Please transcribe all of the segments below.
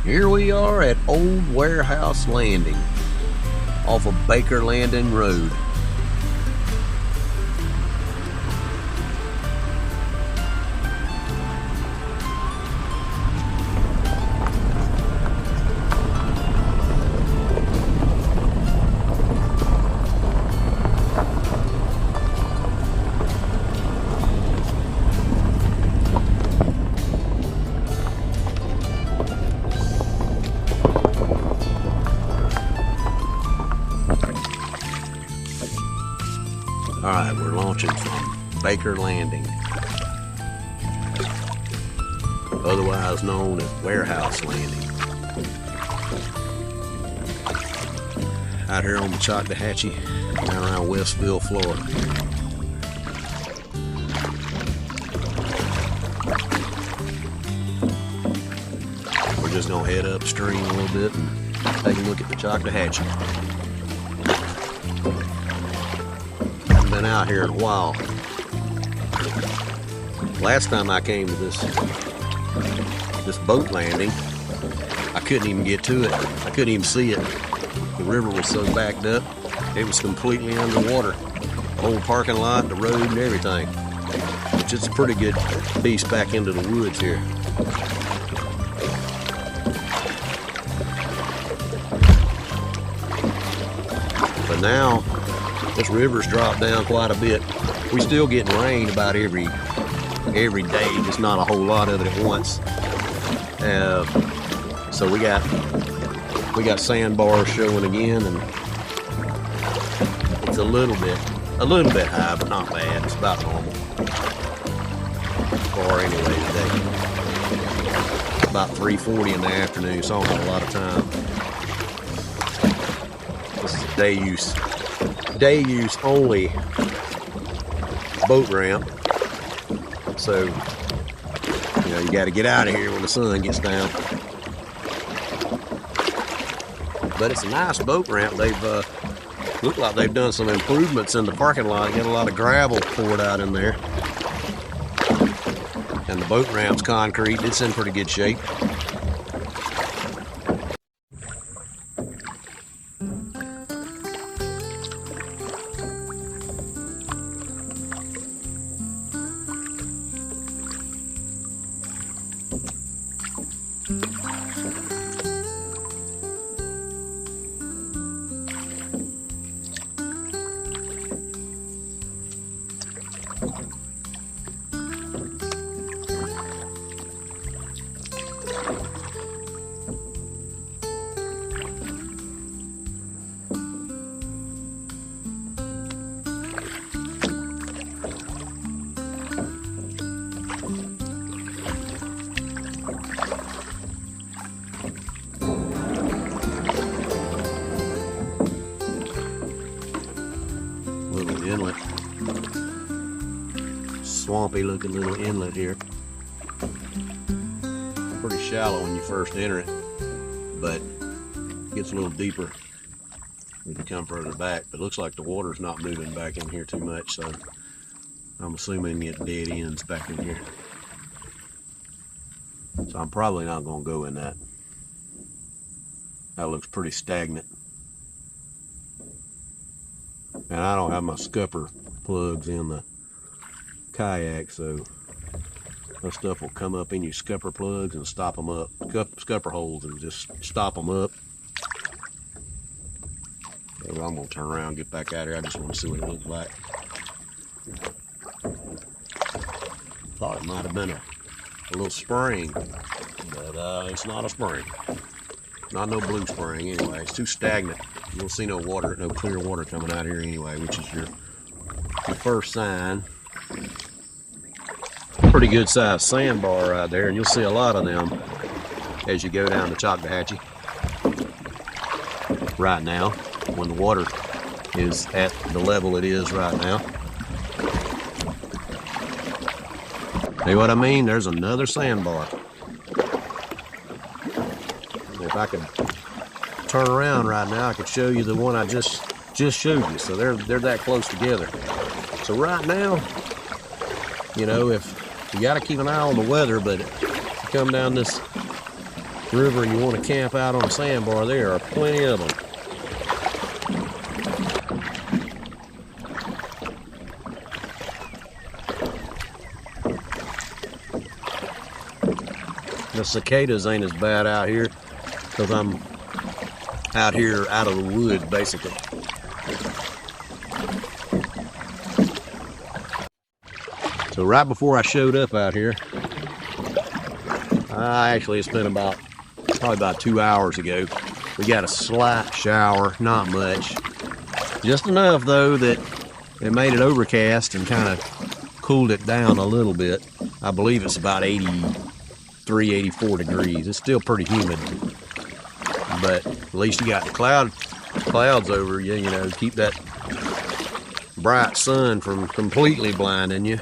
Here we are at Old Warehouse Landing off of Baker Landing Road. Alright, we're launching from Baker Landing, otherwise known as Warehouse Landing, out here on the Choctawhatchee, down around Westville, Florida. We're just going to head upstream a little bit and take a look at the Choctawhatchee. Been out here in a while. Last time I came to this boat landing, I couldn't even get to it. I couldn't even see it. The river was so backed up, it was completely underwater. The whole parking lot, the road, and everything. Which is a pretty good piece back into the woods here. But now, this river's dropped down quite a bit. We still getting rain about every day, just not a whole lot of it at once. So we got sandbars showing again, and it's a little bit high, but not bad. It's about normal. Far anyway today. About 3:40 in the afternoon, so I don't have a lot of time. This is a day use only boat ramp, so you got to get out of here when the sun gets down. But it's a nice boat ramp. They've looked like they've done some improvements in the parking lot. Got a lot of gravel poured out in there, and the boat ramp's concrete. It's in pretty good shape. Little inlet, swampy looking little inlet here. Pretty shallow when you first enter it, but it gets a little deeper when you come further back. But it looks like the water's not moving back in here too much, so I'm assuming it dead ends back in here. So I'm probably not going to go in that. That looks pretty stagnant. And I don't have my scupper plugs in the kayak, so that stuff will come up in your scupper plugs and stop them up. Scupper holes and just stop them up. So I'm going to turn around and get back out here. I just want to see what it looks like. Thought it might have been a little spring, but it's not a spring. Not no blue spring anyway. It's too stagnant. You don't see no water, no clear water coming out here anyway, which is your first sign. Pretty good sized sandbar right there, and you'll see a lot of them as you go down the Choctawhatchee. Right now, when the water is at the level it is right now. See what I mean? There's another sandbar. If I could turn around right now, I could show you the one I just showed you. So they're that close together. So right now, if you got to keep an eye on the weather, but if you come down this river and you want to camp out on a sandbar, there are plenty of them. The cicadas ain't as bad out here because I'm out here out of the woods basically. So right before I showed up out here, I actually spent probably about 2 hours ago. We got a slight shower, not much. Just enough though that it made it overcast and kind of cooled it down a little bit. I believe it's about 83, 84 degrees. It's still pretty humid, but at least you got the clouds over you, you know, keep that bright sun from completely blinding you.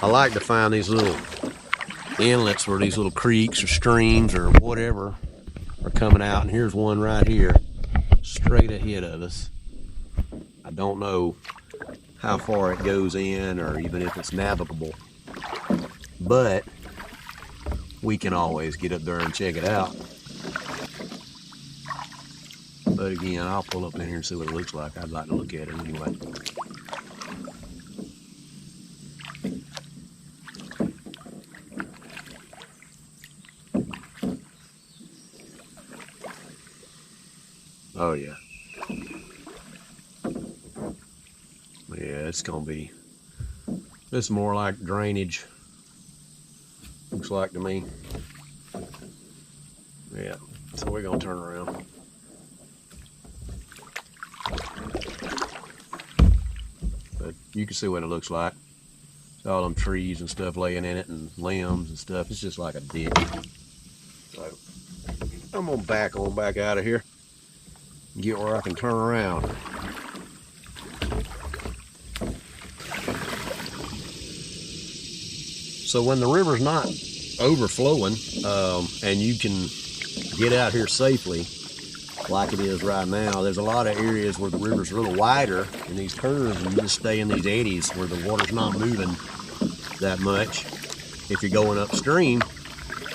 I like to find these little inlets where these little creeks or streams or whatever are coming out, and here's one right here straight ahead of us. I don't know how far it goes in or even if it's navigable, but we can always get up there and check it out. But again, I'll pull up in here and see what it looks like. I'd like to look at it anyway. Oh yeah. Yeah, it's gonna be, it's more like drainage, looks like to me. Yeah, so we're gonna turn around. But you can see what it looks like. It's all them trees and stuff laying in it and limbs and stuff. It's just like a ditch. So I'm gonna back on back out of here and get where I can turn around. So when the river's not overflowing and you can get out here safely like it is right now, there's a lot of areas where the river's a little wider in these curves and you just stay in these eddies where the water's not moving that much if you're going upstream,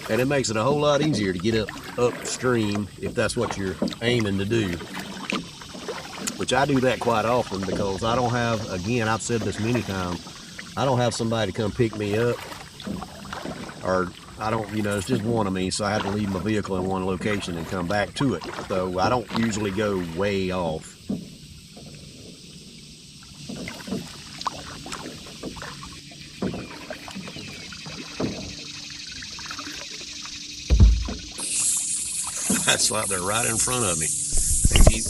and it makes it a whole lot easier to get upstream if that's what you're aiming to do, which I do that quite often because I don't have, again, I've said this many times, I don't have somebody to come pick me up, or I don't, you know, it's just one of me, so I have to leave my vehicle in one location and come back to it. So I don't usually go way off. That's like they're right in front of me. They keep,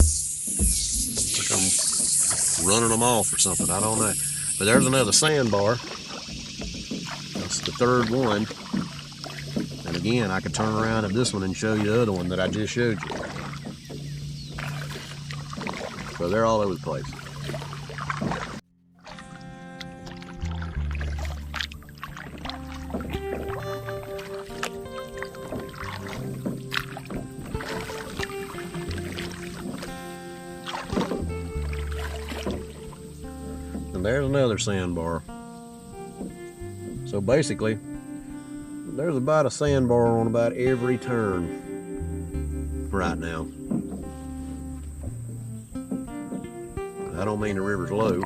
like I'm running them off or something, I don't know. But there's another sandbar. That's the third one. And again, I could turn around at this one and show you the other one that I just showed you. So they're all over the place. And there's another sandbar. So basically, there's about a sandbar on about every turn right now. I don't mean the river's low.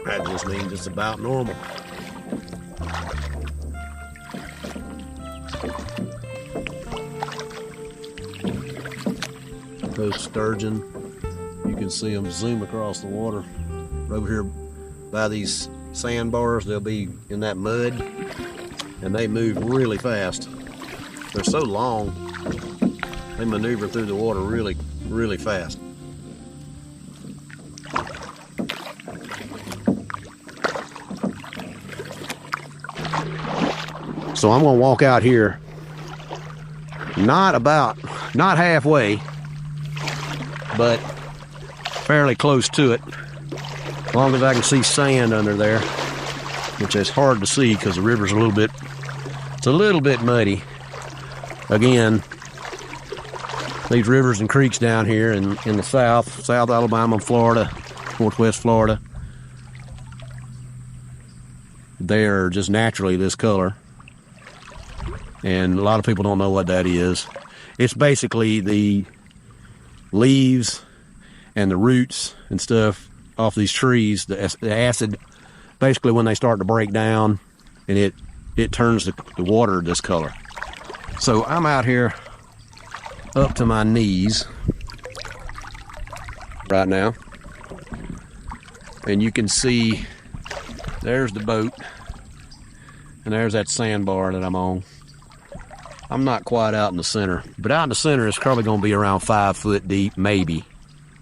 That just means it's about normal. Those sturgeon, you can see them zoom across the water. Over here by these sandbars, they'll be in that mud and they move really fast. They're so long, they maneuver through the water really, really fast. So I'm gonna walk out here, not halfway, but fairly close to it. As long as I can see sand under there, which is hard to see because the river's a little bit muddy. Again, these rivers and creeks down here in the South Alabama, Florida, Northwest Florida, they're just naturally this color. And a lot of people don't know what that is. It's basically the leaves and the roots and stuff off these trees. The acid, basically when they start to break down, and it turns the water this color. So I'm out here up to my knees right now. And you can see there's the boat. And there's that sandbar that I'm on. I'm not quite out in the center, but out in the center it's probably going to be around 5 foot deep, maybe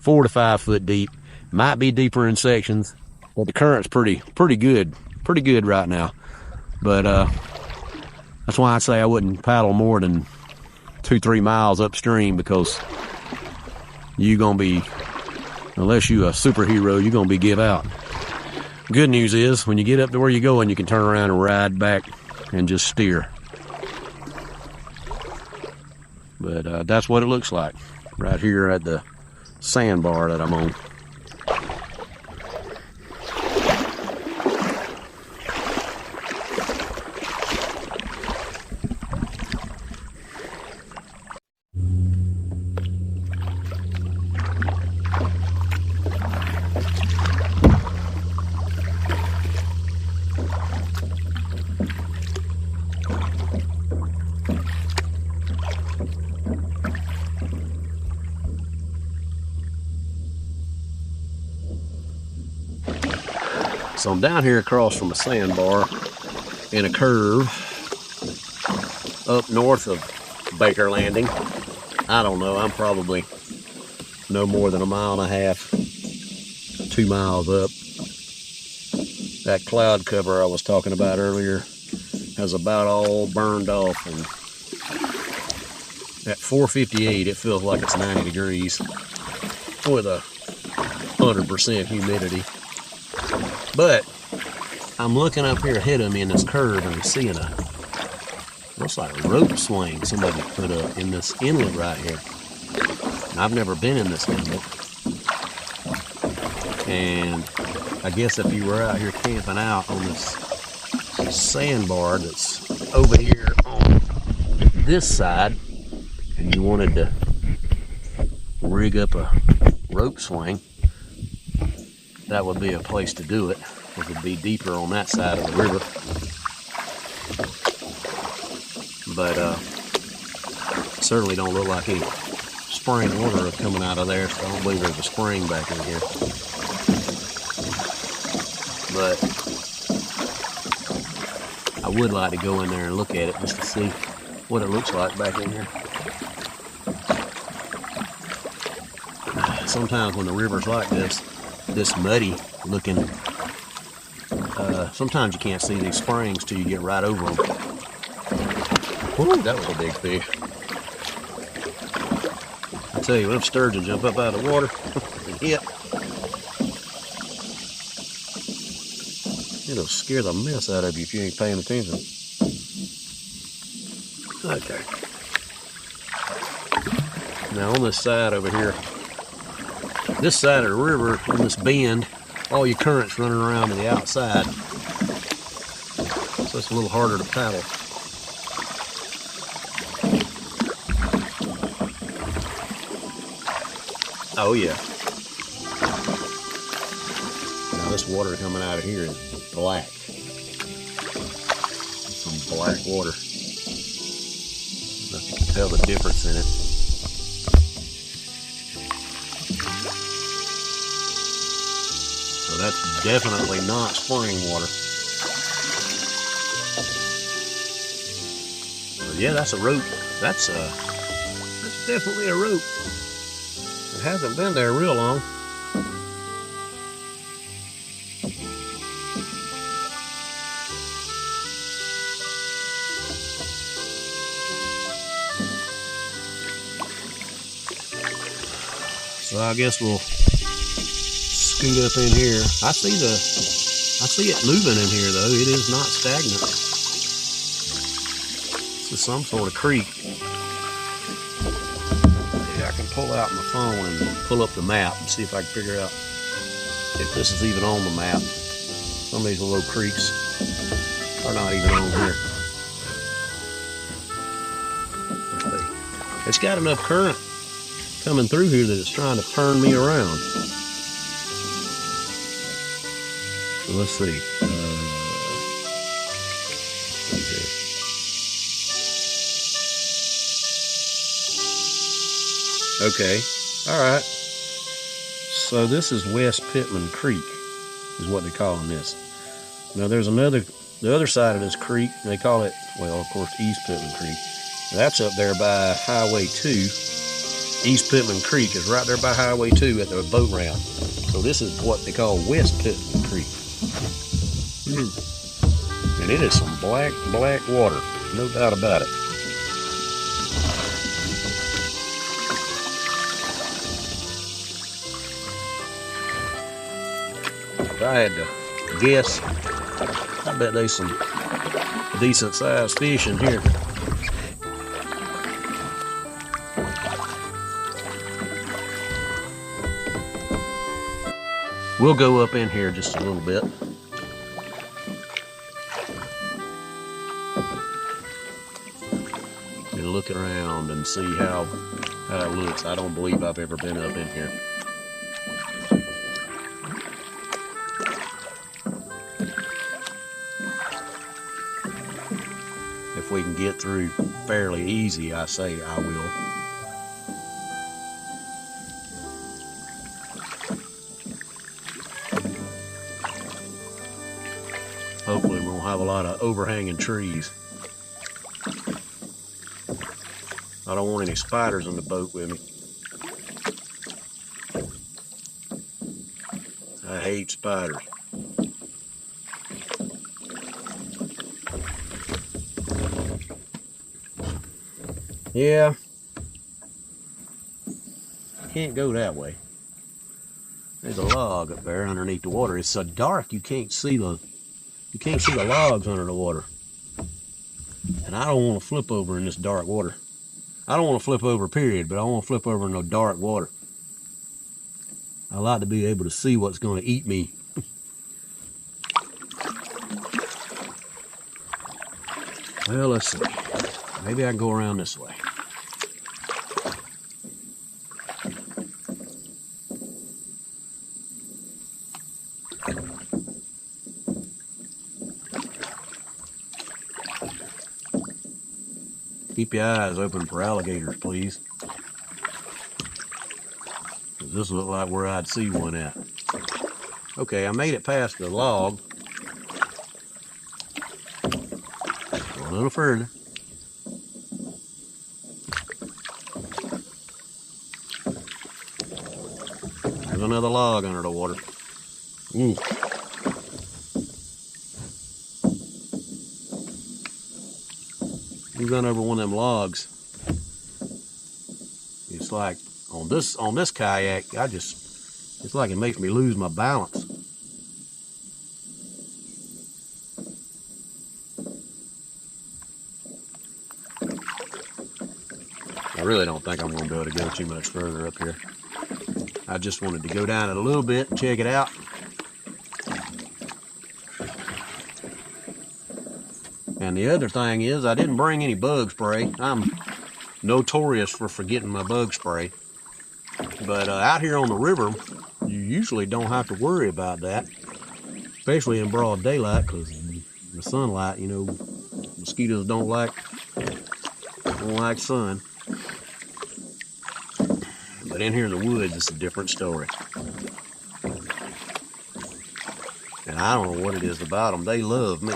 4 to 5 foot deep. Might be deeper in sections, but the current's pretty good right now. But that's why I say I wouldn't paddle more than 2-3 miles upstream, because you're gonna be, unless you're a superhero, you're gonna be give out. Good news is when you get up to where you're going, you can turn around and ride back and just steer. But that's what it looks like right here at the sandbar that I'm on. So I'm down here across from a sandbar in a curve up north of Baker Landing. I don't know, I'm probably no more than 1.5 miles, 2 miles up. That cloud cover I was talking about earlier has about all burned off, and at 4:58 it feels like it's 90 degrees with 100% humidity. But I'm looking up here ahead of me in this curve, and I'm seeing looks like a rope swing somebody put up in this inlet right here. And I've never been in this inlet. And I guess if you were out here camping out on this sandbar that's over here on this side, and you wanted to rig up a rope swing, that would be a place to do it. It would be deeper on that side of the river. But certainly don't look like any spring water coming out of there, so I don't believe there's a spring back in here. But I would like to go in there and look at it just to see what it looks like back in here. Sometimes when the river's like this muddy looking, sometimes you can't see these springs till you get right over them. Woo, that was a big fish. I tell you, when sturgeon jump up out of the water and hit, it'll scare the mess out of you if you ain't paying attention. Okay. Now on this side over here, this side of the river, in this bend, all your current's running around to the outside. So it's a little harder to paddle. Oh yeah. Now this water coming out of here is black. Some black water. I don't know if you can tell the difference in it. So that's definitely not spring water. So yeah, that's a rope. That's definitely a rope. It hasn't been there real long. So I guess we'll scoot up in here. I see it moving in here though. It is not stagnant. This is some sort of creek. Yeah, I can pull out my phone and pull up the map and see if I can figure out if this is even on the map. Some of these little creeks are not even on here. It's got enough current coming through here that it's trying to turn me around. So let's see. Okay. All right. So this is West Pitman Creek, is what they're calling this. Now there's the other side of this creek, they call it, well, of course, East Pitman Creek. That's up there by Highway 2. East Pitman Creek is right there by Highway 2 at the boat ramp. So this is what they call West Pitman Creek. And it is some black water, no doubt about it. If I had to guess, I bet there's some decent sized fish in here. We'll go up in here just a little bit. And look around and see how it looks. I don't believe I've ever been up in here. If we can get through fairly easy, I say I will. Hopefully we won't have a lot of overhanging trees. I don't want any spiders on the boat with me. I hate spiders. Yeah, can't go that way. There's a log up there underneath the water. It's so dark you can't see the logs under the water. And I don't want to flip over in this dark water. I don't want to flip over, period, but I want to flip over in no dark water. I like to be able to see what's going to eat me. Well, let's see. Maybe I can go around this way. Keep your eyes open for alligators, please. This looks like where I'd see one at. Okay, I made it past the log. Go a little further. There's another log under the water. Ooh. We run over one of them logs. It's like on this kayak, it's like it makes me lose my balance. I really don't think I'm going to be able to go too much further up here. I just wanted to go down it a little bit and check it out. And the other thing is, I didn't bring any bug spray. I'm notorious for forgetting my bug spray. But out here on the river, you usually don't have to worry about that, especially in broad daylight, because the sunlight, you know, mosquitoes don't like sun. But in here in the woods, it's a different story. And I don't know what it is about them. They love me.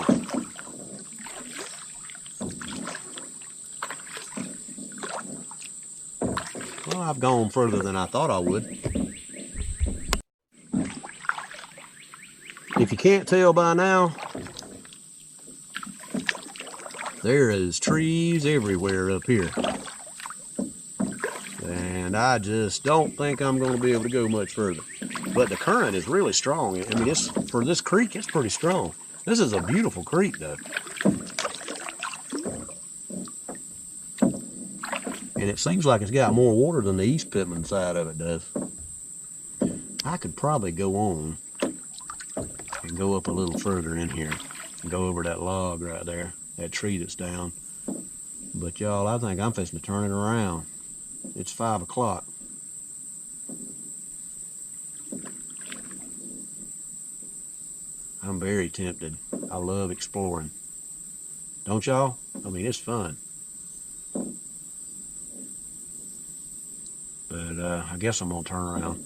Well, I've gone further than I thought I would. If you can't tell by now, there is trees everywhere up here. And I just don't think I'm going to be able to go much further. But the current is really strong. I mean, for this creek, it's pretty strong. This is a beautiful creek, though. And it seems like it's got more water than the East Pitman side of it does. I could probably go on and go up a little further in here and go over that log right there, that tree that's down. But y'all, I think I'm fixing to turn it around. It's 5 o'clock. I'm very tempted. I love exploring. Don't y'all? I mean, it's fun. But I guess I'm gonna turn around.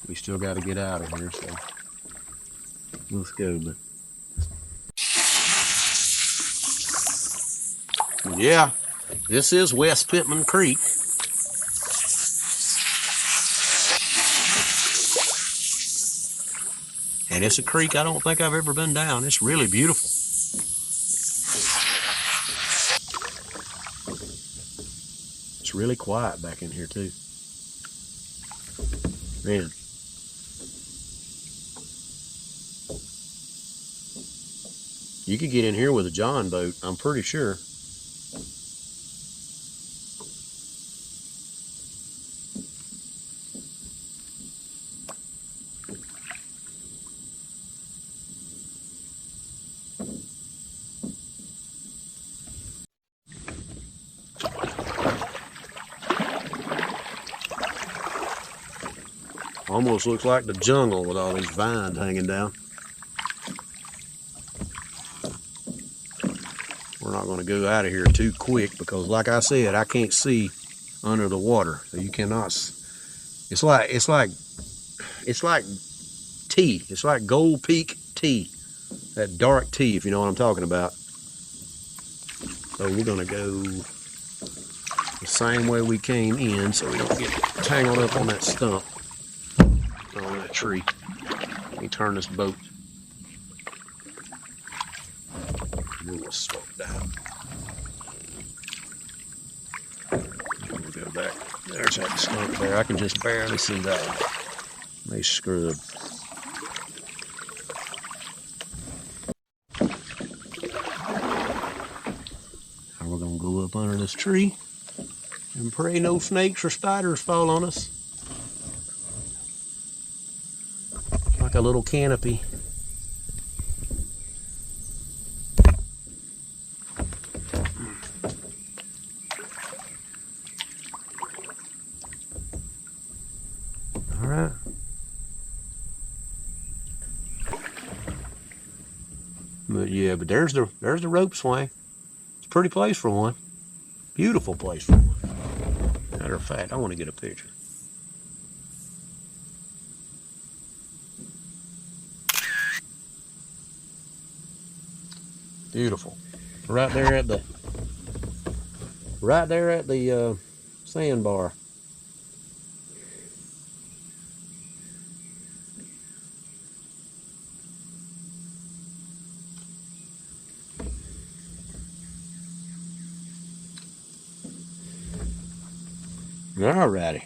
We still got to get out of here, so let's go. But yeah, this is West Pitman Creek. And it's a creek I don't think I've ever been down. It's really beautiful. It's really quiet back in here too. Man. You could get in here with a John boat, I'm pretty sure. Almost looks like the jungle with all these vines hanging down. We're not going to go out of here too quick because, like I said, I can't see under the water, so you cannot. It's like tea. It's like Gold Peak tea, that dark tea, if you know what I'm talking about. So we're going to go the same way we came in, so we don't get tangled up on that stump, on that tree. Let me turn this boat. We'll slow down. We'll go back. There's that stump there. I can just barely see that. Nice scrub. Now we're gonna go up under this tree and pray no snakes or spiders fall on us. Like a little canopy. Alright. But yeah, but there's the rope swing. It's a pretty place for one. Beautiful place for one. Matter of fact, I want to get a picture. Beautiful. Right there at the sandbar. Alrighty.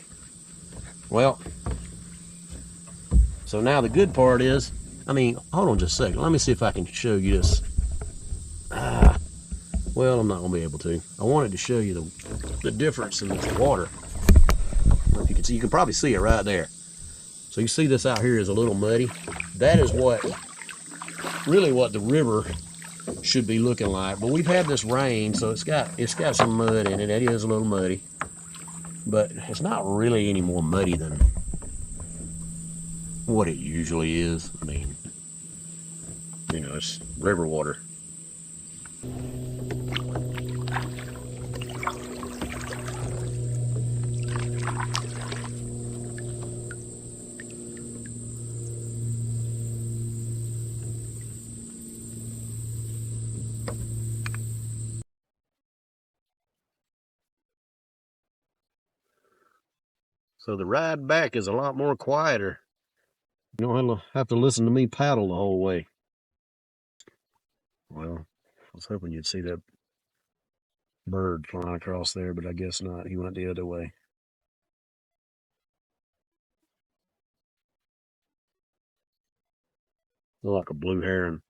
Well, so now the good part is, hold on just a second. Let me see if I can show you this. Well, I'm not gonna be able to. I wanted to show you the difference in the water. If you can see, you can probably see it right there. So you see this out here is a little muddy. That is really what the river should be looking like. But we've had this rain, so it's got some mud in it. It is a little muddy. But it's not really any more muddy than what it usually is. I mean, you know, it's river water. So the ride back is a lot more quieter. You don't have to listen to me paddle the whole way. Well, I was hoping you'd see that bird flying across there, but I guess not. He went the other way. Look like a blue heron.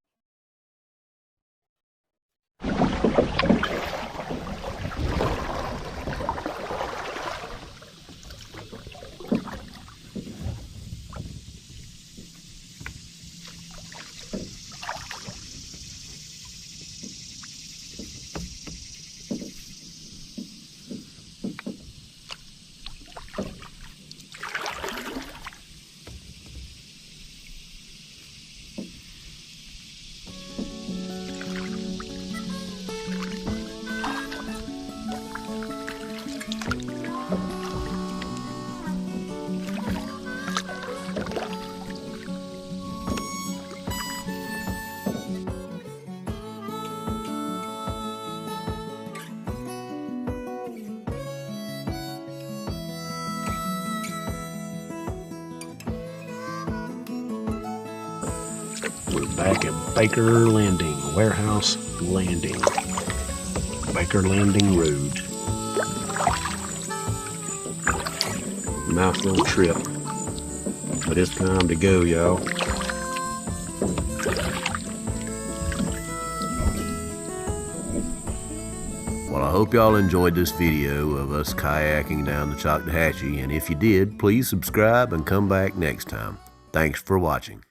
We're back at Baker Landing, Warehouse Landing, Baker Landing Road. Nice little trip, but it's time to go, y'all. Well, I hope y'all enjoyed this video of us kayaking down the Choctawhatchee, and if you did, please subscribe and come back next time. Thanks for watching.